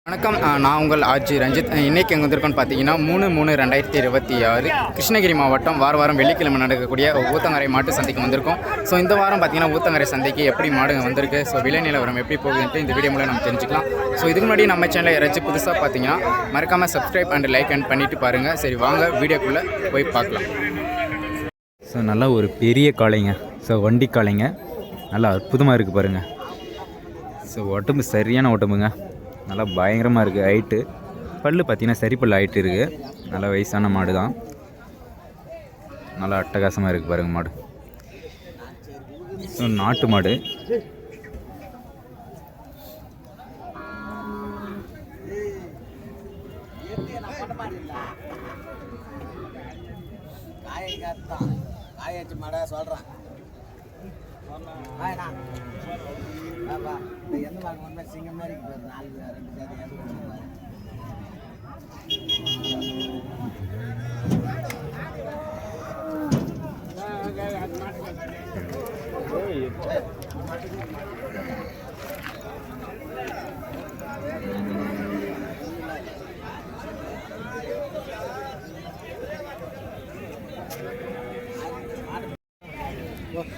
வணக்கம். நான் உங்கள் ஆட்சி ரஞ்சித். இன்றைக்கி எங்கே வந்திருக்கோன்னு பார்த்தீங்கன்னா 3/3/2026 கிருஷ்ணகிரி மாவட்டம் வாரம் வெள்ளிக்கிழமை நடக்கக்கூடிய ஊத்தங்கரை மாட்டு சந்தைக்கு வந்திருக்கோம். ஸோ இந்த வாரம் பார்த்தீங்கன்னா ஊத்தங்கரை சந்தைக்கு எப்படி மாடு வந்திருக்கு, ஸோ விலை நிலவரம் எப்படி போகுதுன்ட்டு இந்த வீடியோ மூலம் நம்ம தெரிஞ்சுக்கலாம். ஸோ இதுக்கு முன்னாடி நம்ம சேனலில் யாராச்சும் புதுசாக பார்த்தீங்கன்னா மறக்காமல் சப்ஸ்கிரைப் அண்ட் லைக் அண்ட் பண்ணிவிட்டு பாருங்கள். சரி வாங்க வீடியோக்குள்ளே போய் பார்க்கலாம். ஸோ நல்லா ஒரு பெரிய காளைங்க, ஸோ வண்டி காளைங்க, நல்லா அற்புதமாக இருக்குது பாருங்கள். ஸோ உடம்பு சரியான உடம்புங்க, நல்லா பயங்கரமாக இருக்குது. ஹைட்டு பல் பார்த்திங்கன்னா சரி பல் ஹைட்டு இருக்குது. நல்லா வயசான மாடு தான், நல்லா அட்டகாசமாக இருக்குது பாருங்கள் மாடு. ஸோ நாட்டு மாடு.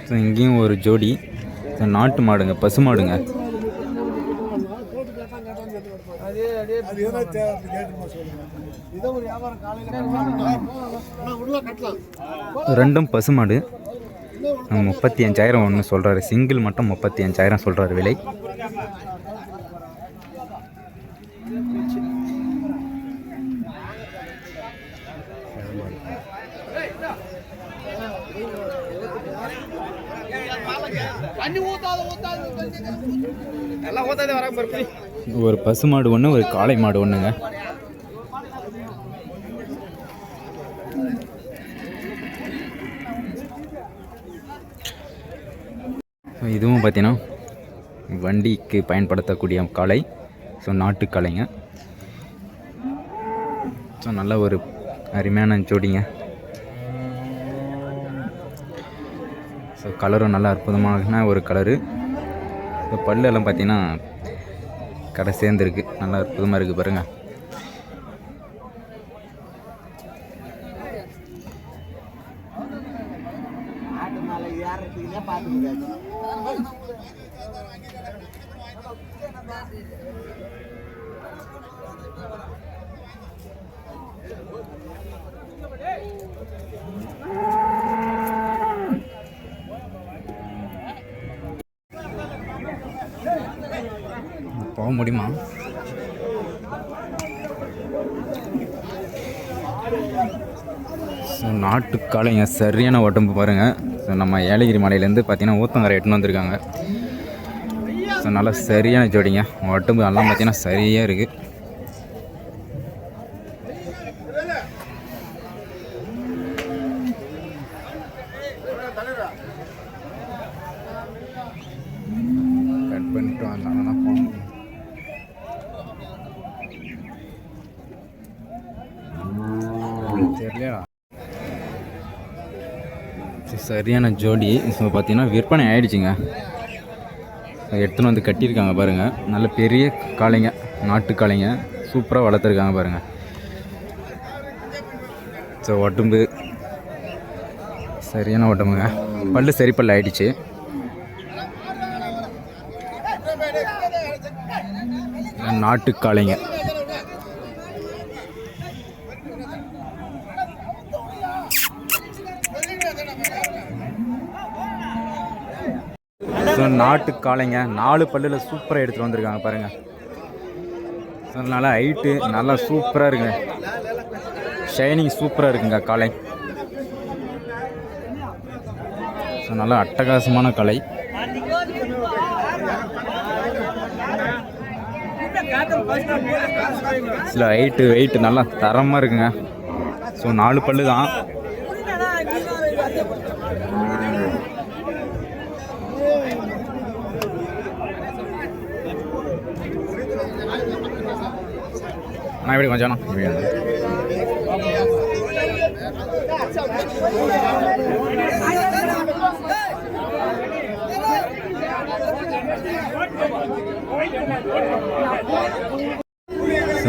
ஸோ இங்கேயும் ஒரு ஜோடி நாட்டு மாடுங்க, பசு மாடுங்க. ரெண்டும் பசு மாடு. 35,000 ஒன்று சொல்கிறாரு, சிங்கிள் மட்டும் 35,000 சொல்கிறாரு விலை. ஒரு பசு மாடு ஒன்று, ஒரு காளை மாடு ஒன்றுங்க. இதுவும் பார்த்தீங்கன்னா வண்டிக்கு பயன்படுத்தக்கூடிய காளை. ஸோ நாட்டு காளைங்க. ஸோ நல்ல ஒரு அருமையான ஜோடிங்க. ஸோ கலரும் நல்லா அற்புதமான ஒரு கலரு. ஸோ பல்லெல்லாம் பார்த்தீங்கன்னா கடை சேர்ந்துருக்கு, நல்லா அற்புதமாக இருக்குது பாருங்கள். போக முடியுமா? ஸோ நாட்டு காளைங்க, சரியான உடம்பு பாருங்கள். ஸோ நம்ம ஏலகிரி மலையிலேருந்து பார்த்தீங்கன்னா ஊத்தங்கரை எட்டுன்னு வந்திருக்காங்க. ஸோ நல்லா சரியான ஜோடிங்க, உடம்பு எல்லாம் பார்த்தீங்கன்னா சரியாக இருக்குது. கட் பண்ணிட்டு வந்தாங்கன்னா போகணும். தெரியலையா? சரியான ஜோடி. ஸோ பார்த்தீங்கன்னா விற்பனை ஆகிடுச்சிங்க. எடுத்துன்னு வந்து கட்டியிருக்காங்க பாருங்கள். நல்ல பெரிய காளைங்க, நாட்டு காளைங்க, சூப்பராக வளர்த்துருக்காங்க பாருங்கள். ஸோ உடம்பு சரியான உடம்புங்க, பல்லு சரி பல்லு ஆகிடுச்சு. நாட்டு காளைங்க. ஸோ நாட்டு காளைங்க 4 பல்லில் சூப்பராக எடுத்துகிட்டு வந்திருக்காங்க பாருங்கள். ஸோ நல்லா ஹைட்டு நல்லா சூப்பராக இருக்குங்க, ஷைனிங் சூப்பராக இருக்குங்க காளை. ஸோ நல்லா அட்டகாசமான காளை. சில ஹைட்டு வெயிட்டு நல்லா தரமாக இருக்குங்க. ஸோ 4 பல்லு தான். நான் எப்படி கொஞ்சம்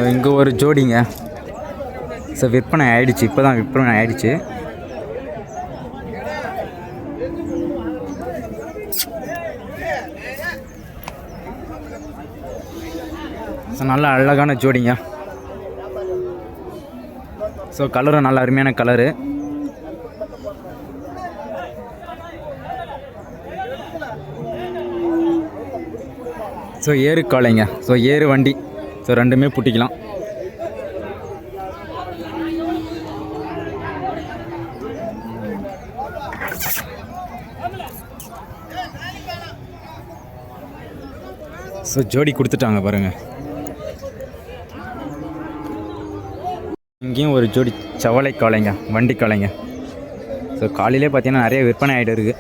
இங்கே ஒரு ஜோடிங்க. ஸோ விற்பனை ஆகிடுச்சு, இப்போ தான் விற்பனை ஆகிடுச்சு. ஸோ நல்ல அழகான ஜோடிங்க. ஸோ கலரும் நல்ல அருமையான கலரு. ஸோ ஏறு காளைங்க. ஸோ ஏறு வண்டி. ஸோ ரெண்டுமே பூட்டிக்கலாம். ஸோ ஜோடி கொடுத்துட்டாங்க பாருங்கள். இங்கேயும் ஒரு ஜோடி சவலை காளைங்க, வண்டி காளைங்க. ஸோ காலையிலே பார்த்தீங்கன்னா நிறைய விற்பனை ஆகிட்டு இருக்குது.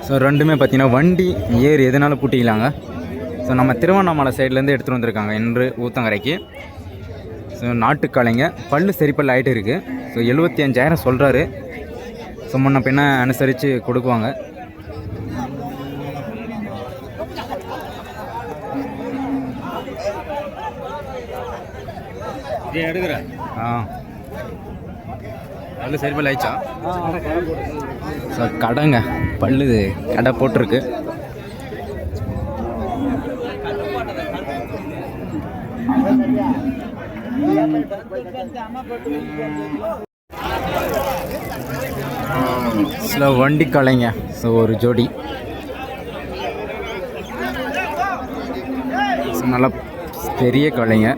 ஸோ ரெண்டுமே பார்த்தீங்கன்னா வண்டி ஏர் எதனால பூட்டிக்கலாங்க. ஸோ நம்ம திருவண்ணாமலை சைட்லேருந்து எடுத்துகிட்டு வந்திருக்காங்க இன்று ஊத்தங்கரைக்கு. ஸோ நாட்டுக்காளைங்க, பல்லு சரிப்பல் ஆகிட்டு இருக்குது. ஸோ 75,000 சொல்கிறாரு. ஸோ முன்ன பின்ன அனுசரித்து கொடுக்குவாங்க. எடுக்கிறேன். பல்லு சரிப்பல் ஆயிடுச்சா? ஸோ கடைங்க, பல்லு கடை போட்டிருக்கு. சில வண்டி காளைங்க. ஸோ ஒரு ஜோடி. ஸோ நல்லா பெரிய காளைங்க.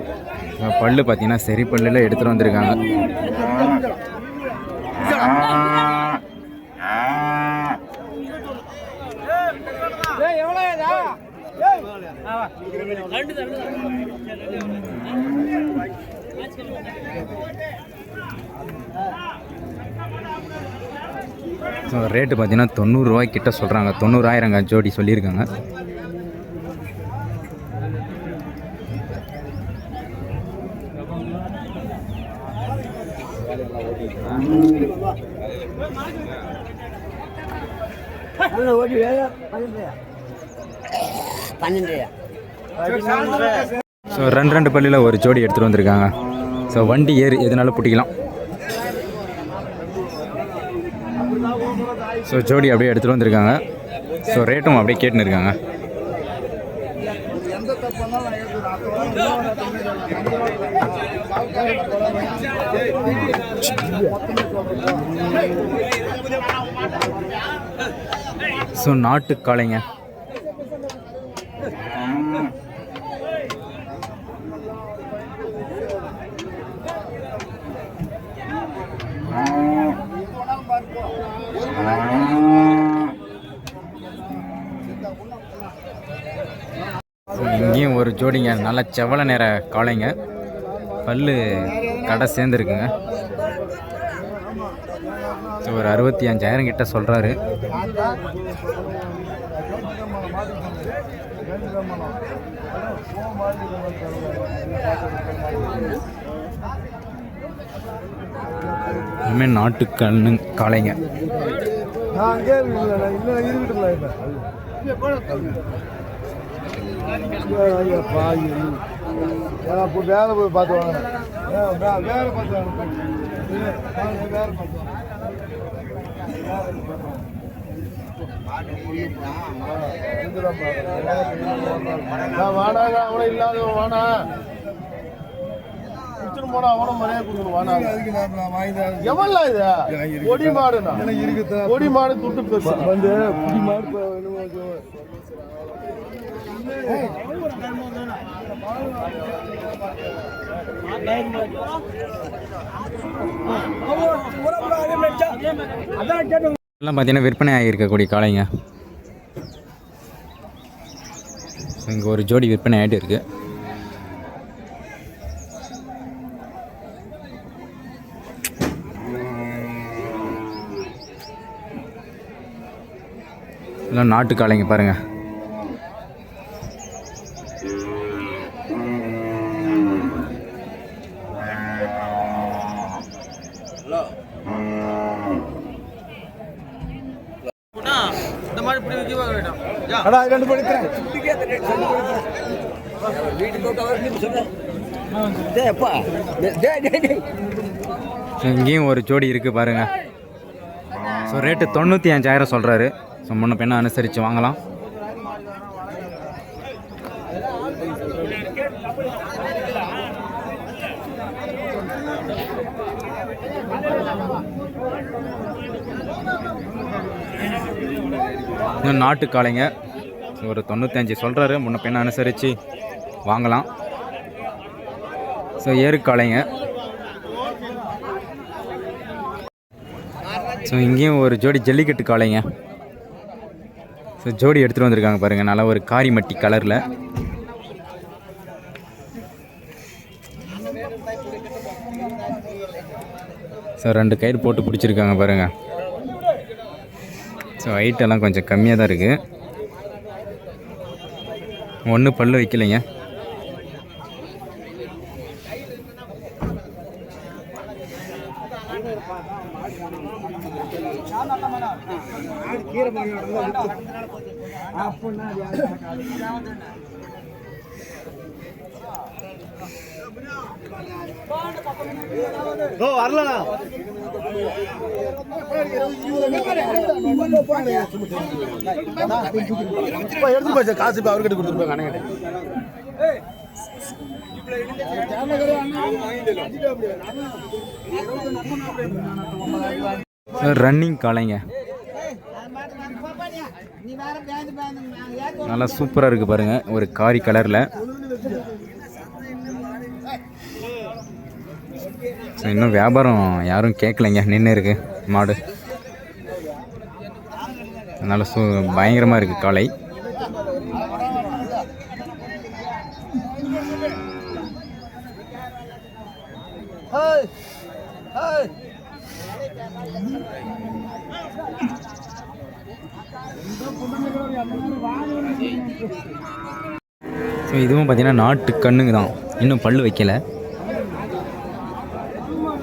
பல்லு பார்த்தீங்கன்னா சரி பல்லில் எடுத்துகிட்டு வந்திருக்காங்க. ஸோ ரேட்டு பார்த்தீங்கன்னா 90 ரூபாய் கிட்ட சொல்கிறாங்க. 90,000 ஜோடி சொல்லியிருக்காங்க. ஸோ ரெண்டு பள்ளியில் ஒரு ஜோடி எடுத்துகிட்டு வந்திருக்காங்க. ஸோ வண்டி ஏறு எதுனாலும் பூட்டிக்கலாம். ஸோ ஜோடி அப்படியே எடுத்துகிட்டு வந்திருக்காங்க. ஸோ ரேட்டும் அப்படியே கேட்டுன்னு இருக்காங்க. ஸோ நாட்டு காளைங்க. இங்கேயும் ஒரு ஜோடிங்க, நல்ல செவலை நேர காளைங்க. பல்லு கடை சேர்ந்துருக்குங்க. ஸோ ஒரு 65,000 கிட்ட சொல்கிறாரு. இனிமேல் நாட்டுக்கண்ணு காளைங்க. வேலை போய் பார்த்து வாங்க. வேலை பார்த்து வாடாங்க. அவனை இல்லாத வானா போனா அவனும் மறைய கொடுக்கணும். வானா எவன்ல இது கொடி மாடுனா கொடி மாடு துட்டு பெருசு வந்து குடி மாடு. எல்லாம் பார்த்தீங்கன்னா விற்பனை ஆகியிருக்கக்கூடிய காளைங்க. இங்கே ஒரு ஜோடி விற்பனை ஆகிட்டு இருக்குது. எல்லாம் நாட்டு காளைங்க பாருங்கள். இங்கேயும் ஒரு ஜோடி இருக்குது பாருங்கள். ஸோ ரேட்டு 95,000 சொல்கிறாரு. ஸோ முன்ன பின்ன அனுசரித்து வாங்கலாம். இன்னும் நாட்டு காளைங்க ஒரு 95 சொல்கிறாரு. முன்ன பின்ன அனுசரித்து வாங்கலாம். ஸோ ஏறு காளைங்க. ஸோ இங்கேயும் ஒரு ஜோடி ஜல்லிக்கட்டு காளைங்க. ஸோ ஜோடி எடுத்துகிட்டு வந்திருக்காங்க பாருங்கள். நல்லா ஒரு காரிமட்டி கலரில். ஸோ 2 கயிறு போட்டு பிடிச்சிருக்காங்க பாருங்கள். ஸோ ஹைட்டெல்லாம் கொஞ்சம் கம்மியாக தான் இருக்குது. ஒன்று பல்லு வைக்கலைங்க. காசு அவர்கிட்ட கொடுத்துருப்பாங்க. ரன்னிங் காளைங்க. நல்லா சூப்பராக இருக்குது பாருங்கள். ஒரு காரி கலரில். ஸோ இன்னும் வியாபாரம் யாரும் கேட்கலைங்க. நின்று இருக்கு மாடு. நல்லா பயங்கரமாக இருக்குது காளை. ஸோ இதுவும் பார்த்தீங்கன்னா நாட்டு கண்ணுங்க தான். இன்னும் பல்லு வைக்கலை.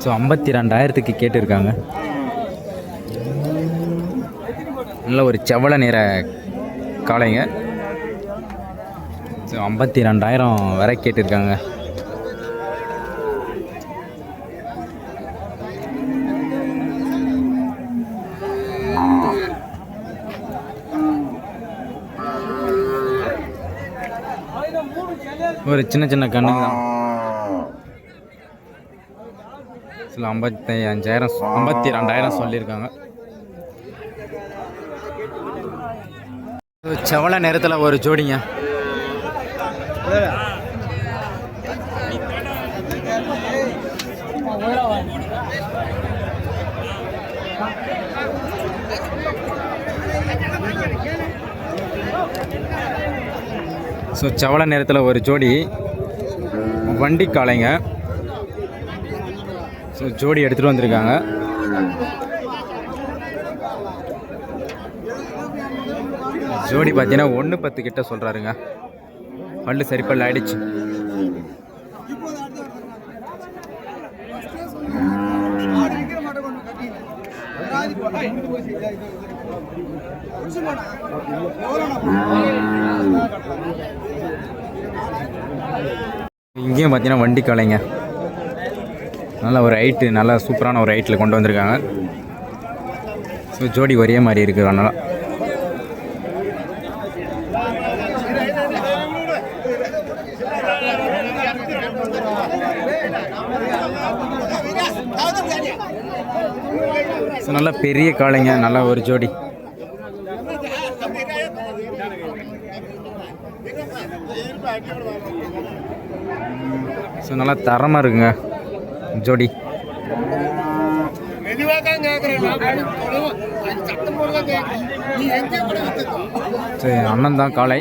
ஸோ 52,000க்கு கேட்டிருக்காங்க. நல்ல ஒரு செவள நிற காளைங்க. ஸோ 52,000 வரை கேட்டிருக்காங்க. ஒரு சின்ன சின்ன கண்ணுங்க தான். சில 55,000 52,000 சொல்லியிருக்காங்க. செவள நேரத்தில் ஒரு ஜோடிங்க. ஸோ செவள நேரத்தில் ஒரு ஜோடி வண்டி காளைங்க. ஸோ ஜோடி எடுத்துகிட்டு வந்திருக்காங்க. ஜோடி பார்த்தீங்கன்னா 1.10 கிட்ட சொல்கிறாருங்க. பல்லு சரி பல்லு ஆயிடுச்சு. இங்கேயும் பார்த்தீங்கன்னா வண்டி காளைங்க. நல்ல ஒரு ஹைட்டு, நல்லா சூப்பரான ஒரு ஹைட்டில் கொண்டு வந்திருக்காங்க. ஸோ ஜோடி ஒரே மாதிரி இருக்குது. அதனால் ஸோ நல்லா பெரிய காளைங்க. நல்லா ஒரு ஜோடி. ஸோ நல்லா தரமாக இருக்குங்க ஜோடி. சரி அண்ணன் தான் காளை.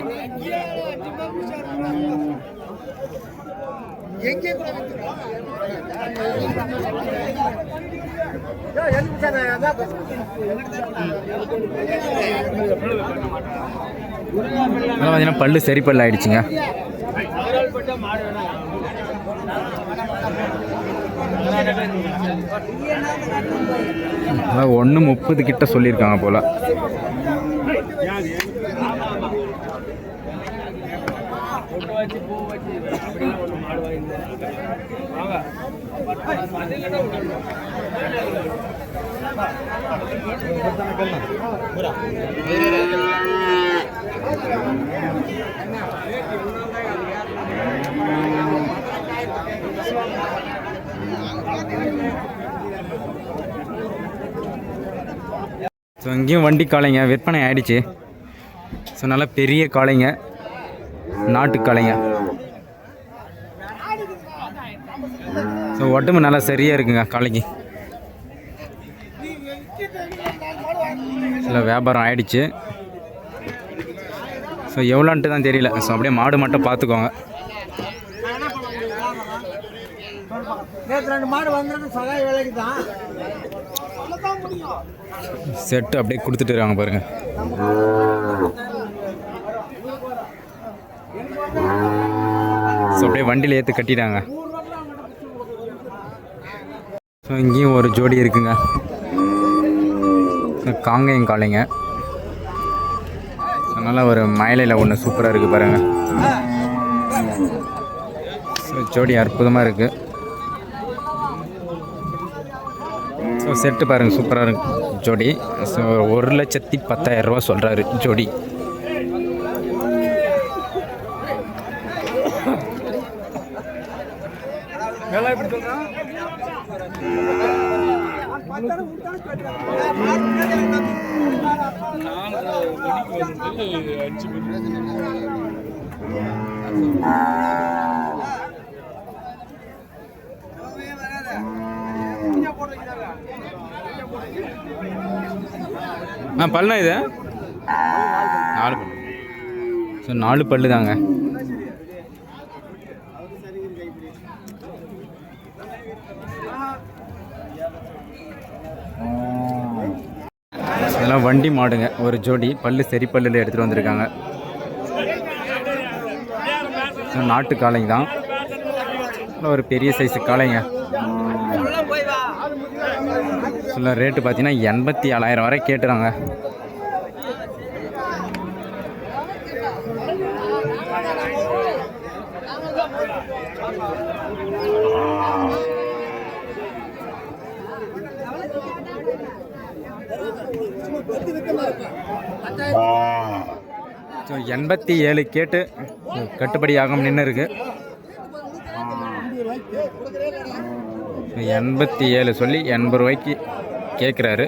பார்த்தீங்கன்னா பல்லு சரி பல்லு ஆயிடுச்சுங்க. அதான் 1:30 கிட்ட சொல்லியிருக்காங்க போல. ஸோ இங்கேயும் வண்டி காளைங்க விற்பனை ஆகிடுச்சு. ஸோ நல்லா பெரிய காளைங்க, நாட்டு காளைங்க. ஸோ உடம்பு நல்லா சரியாக இருக்குங்க காளைக்கு. சில வியாபாரம் ஆகிடுச்சு. ஸோ எவ்வளோன்ட்டு தான் தெரியல. ஸோ அப்படியே மாடு மட்டும் பார்த்துக்கோங்க. செட்டு அப்படியே கொடுத்துட்டு இருக்காங்க பாருங்க. ஸோ அப்படியே வண்டியில் ஏற்று கட்டிட்டாங்க. ஸோ இங்கேயும் ஒரு ஜோடி இருக்குங்க, காங்கேயம் காளைங்க. அதனால் ஒரு மயிலையில் ஒன்று சூப்பராக இருக்குது பாருங்கள். ஸோ ஜோடி அற்புதமாக இருக்குது. ஸோ செட்டு பாருங்கள் சூப்பராக இருக்கு ஜோடி. ஸோ 1,10,000 ரூபா சொல்கிறாரு ஜோடி. பல்லுனா இது 4 பல்லு. ஸோ 4 பல்லு தாங்க. இதெல்லாம் வண்டி மாடுங்க, ஒரு ஜோடி பல்லு சரி பல்லில் எடுத்துகிட்டு வந்திருக்காங்க. ஸோ நாட்டு காளைங்க தான், ஒரு பெரிய சைஸு காளைங்க. சொல்ல ரேட்டு பார்த்தீங்கன்னா 87,000 வரை கேட்டுறாங்க. ஸோ 87 கேட்டு கட்டுப்படி ஆகும் நின்று இருக்கு. 87 சொல்லி 80 ரூபாய்க்கு கேட்குறாரு.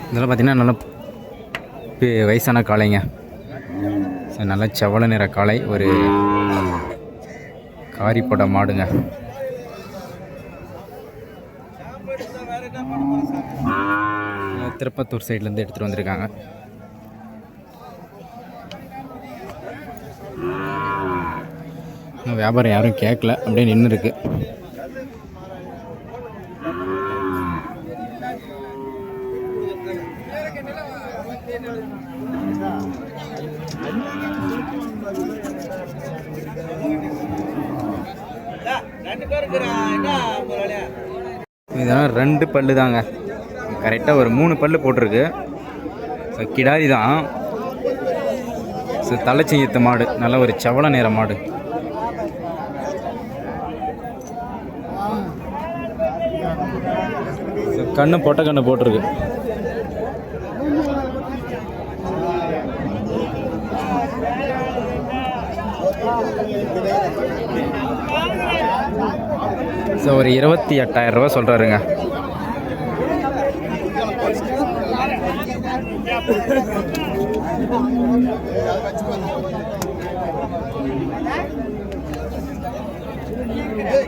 இதெல்லாம் பார்த்தீங்கன்னா நல்லா வயசான காளைங்க. ஸோ நல்லா செவல நிற காளை, ஒரு காரி போட்ட மாடுங்க. திருப்பத்தூர் சைட்லேருந்து எடுத்துகிட்டு வந்திருக்காங்க. வியாபாரம் யாரும் கேட்கல, அப்படியே நின்று இருக்கு. இதெல்லாம் 2 பல்லு தாங்க, கரெக்டாக ஒரு 3 பல்லு போட்டிருக்கு. ஸோ கிடாரி தான். ஸோ தலைச்சிங்கத்து மாடு, நல்ல ஒரு செவல நேர மாடு. ஸோ கண்ணு பொட்டை கண்ணு போட்டிருக்கு. ஸோ ஒரு 28,000 ரூபா சொல்கிறாருங்க.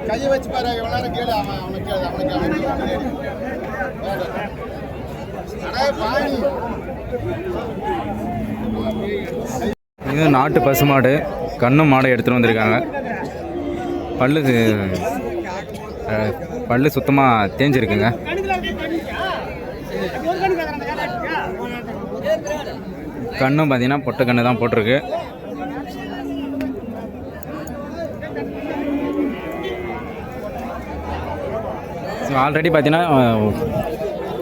கையை வச்சு பாரு எவ்வளோ நேரம் கேளு அவனுக்கு இது நாட்டு பசுமாடு கண்ணு மாடை எடுத்துகிட்டு வந்திருக்காங்க. பல்லு சுத்தமாக தேஞ்சிருக்குங்க. கண்ணும் பார்த்தீங்கன்னா பொட்டை கண்ணு தான் போட்டிருக்கு. ஸோ ஆல்ரெடி பார்த்தீங்கன்னா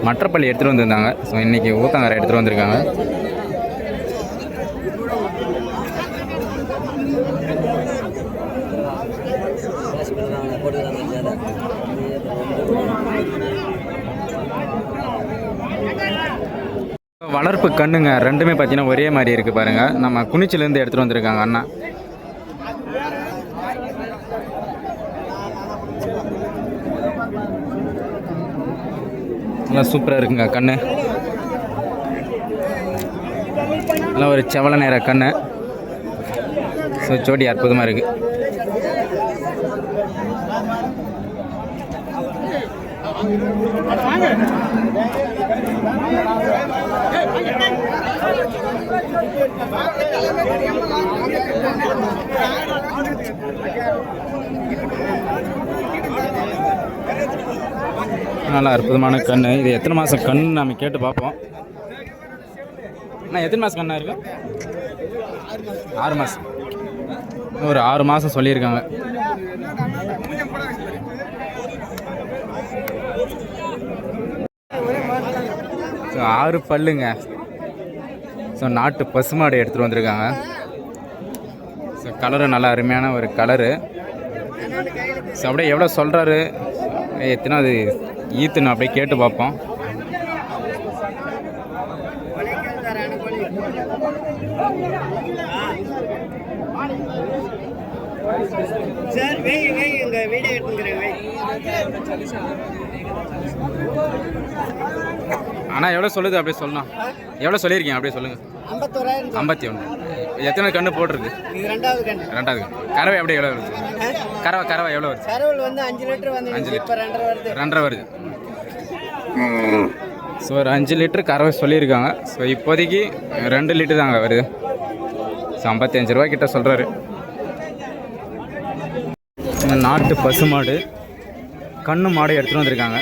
மற்றப்பள்ளி எடுத்துகிட்டு வந்திருந்தாங்க. ஸோ இன்றைக்கி ஊத்தங்கரை எடுத்துகிட்டு வந்திருக்காங்க. வளர்ப்பு கண்ணுங்க ரெண்டுமே பார்த்தீங்கன்னா ஒரே மாதிரி இருக்குது பாருங்கள். நம்ம குனிச்சிலேருந்து எடுத்துகிட்டு வந்திருக்காங்க அண்ணா. நல்லா சூப்பராக இருக்குங்க கண்ணு. நல்லா ஒரு செவல நேர கண்ணு. ஸோ ஜோடி அற்புதமாக இருக்குது. நல்லா அற்புதமான கண். இது எத்தனை மாதம் கண் நம்ம கேட்டு பார்ப்போம். அண்ணா எத்தனை மாதம் கண்ணா இருக்கு? 6 மாதம். ஒரு 6 மாதம் சொல்லியிருக்காங்க. ஸோ 6 பல்லுங்க. ஸோ நாட்டு பசுமாடு எடுத்துகிட்டு வந்திருக்காங்க. ஸோ கலரு நல்லா அருமையான ஒரு கலரு. ஸோ அப்படியே எவ்வளோ சொல்கிறாரு, எத்தனை அது ஈத்துன்னு அப்படியே கேட்டு பார்ப்போம். ஆனால் எவ்வளோ சொல்லுது அப்படியே சொல்லலாம். எவ்வளோ சொல்லியிருக்கீங்க அப்படியே சொல்லுங்கள். 51. எத்தனை கன்று போட்டிருக்கு? 2வது கன்று. கறவை அப்படியே எவ்வளோ வருது? கறவை எவ்வளோ வருது? 5 லிட்டர் வந்து 5 லிட்டர் 2.5 வருது. ஸோ ஒரு 5 லிட்டர் கறவை சொல்லியிருக்காங்க. ஸோ இப்போதைக்கு 2 லிட்டர் தாங்க வருது. ஸோ 55 ரூபா கிட்ட சொல்கிறாரு. நாட்டு பசுமாடு கண்ணு மாடு எடுத்துகிட்டு வந்திருக்காங்க.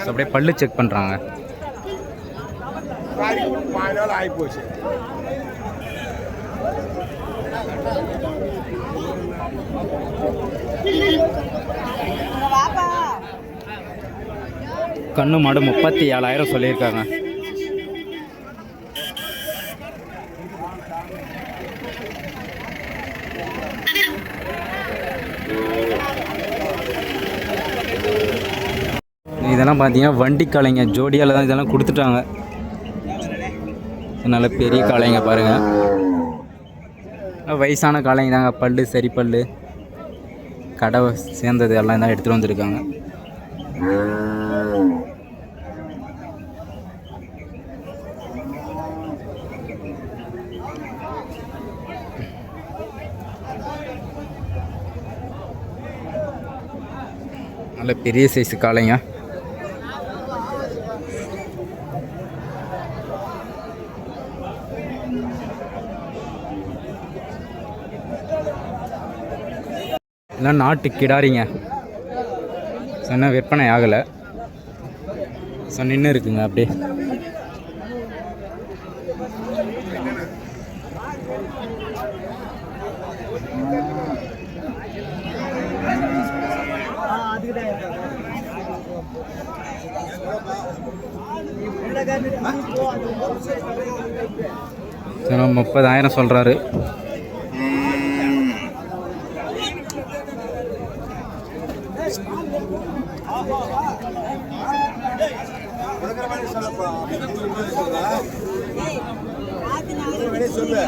அப்படியே பல்லு செக் பண்ணுறாங்க. கண்ணு மாடு 37,000 சொல்லியிருக்காங்க. இதெல்லாம் பார்த்தீங்கன்னா வண்டி காளைங்க ஜோடியால் தான் இதெல்லாம் கொடுத்துட்டாங்க. நல்ல பெரிய காளைங்க பாருங்கள். வயசான காளைங்க தாங்க. பல்லு சரி பல்லு கடவை சேர்ந்தது எல்லாம் தான் எடுத்துகிட்டு வந்திருக்காங்க. நல்ல பெரிய சைஸு காளைங்க. இதெல்லாம் நாட்டு கிடாரிங்க. சொன்ன விற்பனை ஆகலை. ஸோ நின்று இருக்குங்க அப்படியே. ஸோ 30,000 சொல்கிறாரு. சொல்லு